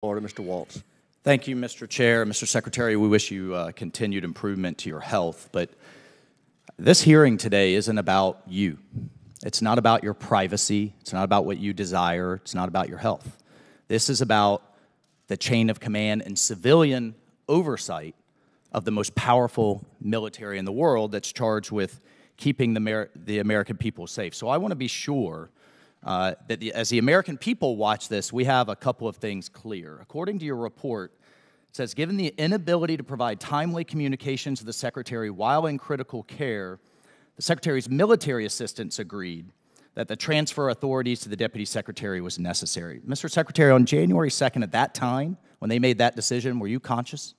Order, Mr. Waltz. Thank you, Mr. Chair. Mr. Secretary, we wish you continued improvement to your health, but this hearing today isn't about you. It's not about your privacy. It's not about what you desire. It's not about your health. This is about the chain of command and civilian oversight of the most powerful military in the world that's charged with keeping the American people safe. So I want to be sure that as the American people watch this, we have a couple of things clear. According to your report, it says, given the inability to provide timely communication to the Secretary while in critical care, the Secretary's military assistants agreed that the transfer authorities to the Deputy Secretary was necessary. Mr. Secretary, on January 2nd, at that time, when they made that decision, were you conscious?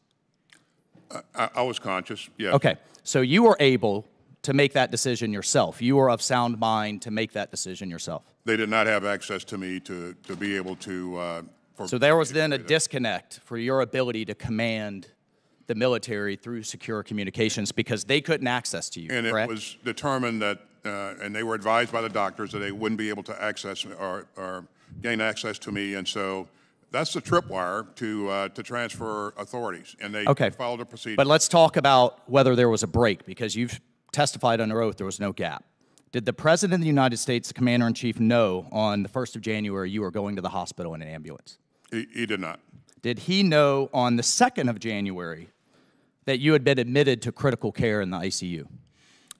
I was conscious, yes. Okay, so you were able to make that decision yourself. You were of sound mind to make that decision yourself. They did not have access to me to be able to... So there was then a disconnect for your ability to command the military through secure communications because they couldn't access to you, and correct? It was determined that, and they were advised by the doctors that they wouldn't be able to access or gain access to me, and so that's the tripwire to transfer authorities, and they followed a procedure. But let's talk about whether there was a break, because you've testified under oath there was no gap. Did the President of the United States, the Commander-in-Chief, know on the 1st of January you were going to the hospital in an ambulance? He did not. Did he know on the 2nd of January that you had been admitted to critical care in the ICU?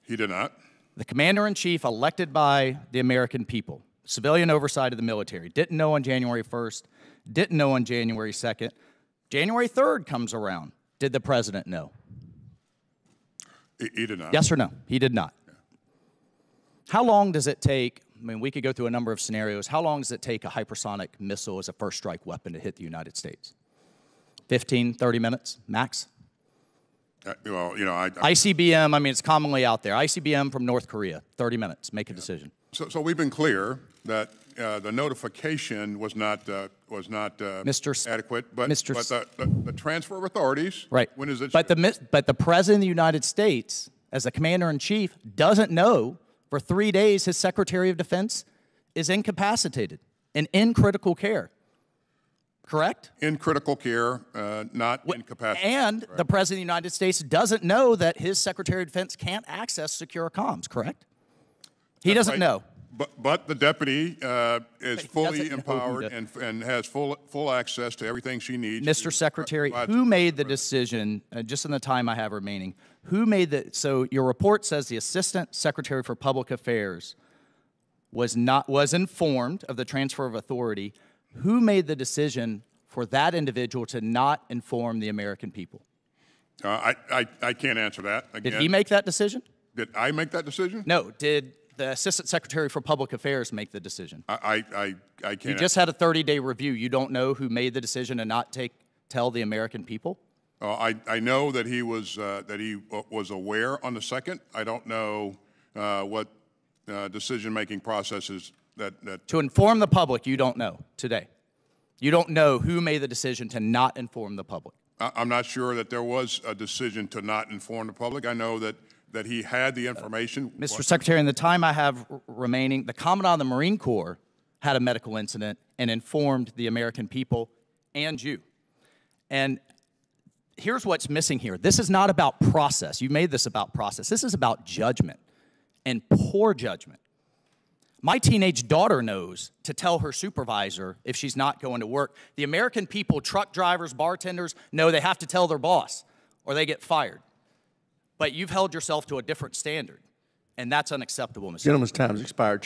He did not. The Commander-in-Chief, elected by the American people, civilian oversight of the military, didn't know on January 1st, didn't know on January 2nd. January 3rd comes around. Did the President know? He did not. Yes or no? He did not. Yeah. How long does it take? I mean, we could go through a number of scenarios. How long does it take a hypersonic missile as a first strike weapon to hit the United States? 15, 30 minutes, max? Well, you know, ICBM, I mean, it's commonly out there. ICBM from North Korea, 30 minutes, make a decision. So we've been clear that the notification was not adequate, but the transfer of authorities, right? When is it? But the President of the United States, as the Commander-in-Chief, doesn't know for 3 days his Secretary of Defense is incapacitated and in critical care. Correct? In critical care, not incapacitated. And the President of the United States doesn't know that his Secretary of Defense can't access secure comms, correct? He doesn't know. But the deputy is fully empowered and has full access to everything she needs. Mr. Secretary, who made the decision, just in the time I have remaining, who made the, so your report says the Assistant Secretary for Public Affairs was informed of the transfer of authority. Who made the decision for that individual to not inform the American people? I can't answer that. Again, did he make that decision? Did I make that decision? No. Did the Assistant Secretary for Public Affairs make the decision? I can't. You just had a 30-day review. You don't know who made the decision to not tell the American people? I know that he was aware on the 2nd. I don't know what decision-making processes that. To inform the public, you don't know today. You don't know who made the decision to not inform the public. I'm not sure that there was a decision to not inform the public. I know that he had the information. Mr. Secretary, in the time I have remaining, the Commandant of the Marine Corps had a medical incident and informed the American people and you. And here's what's missing here. This is not about process. You made this about process. This is about judgment and poor judgment. My teenage daughter knows to tell her supervisor if she's not going to work. The American people, truck drivers, bartenders, know they have to tell their boss or they get fired. But you've held yourself to a different standard, and that's unacceptable, Mr. Gentleman's time has expired.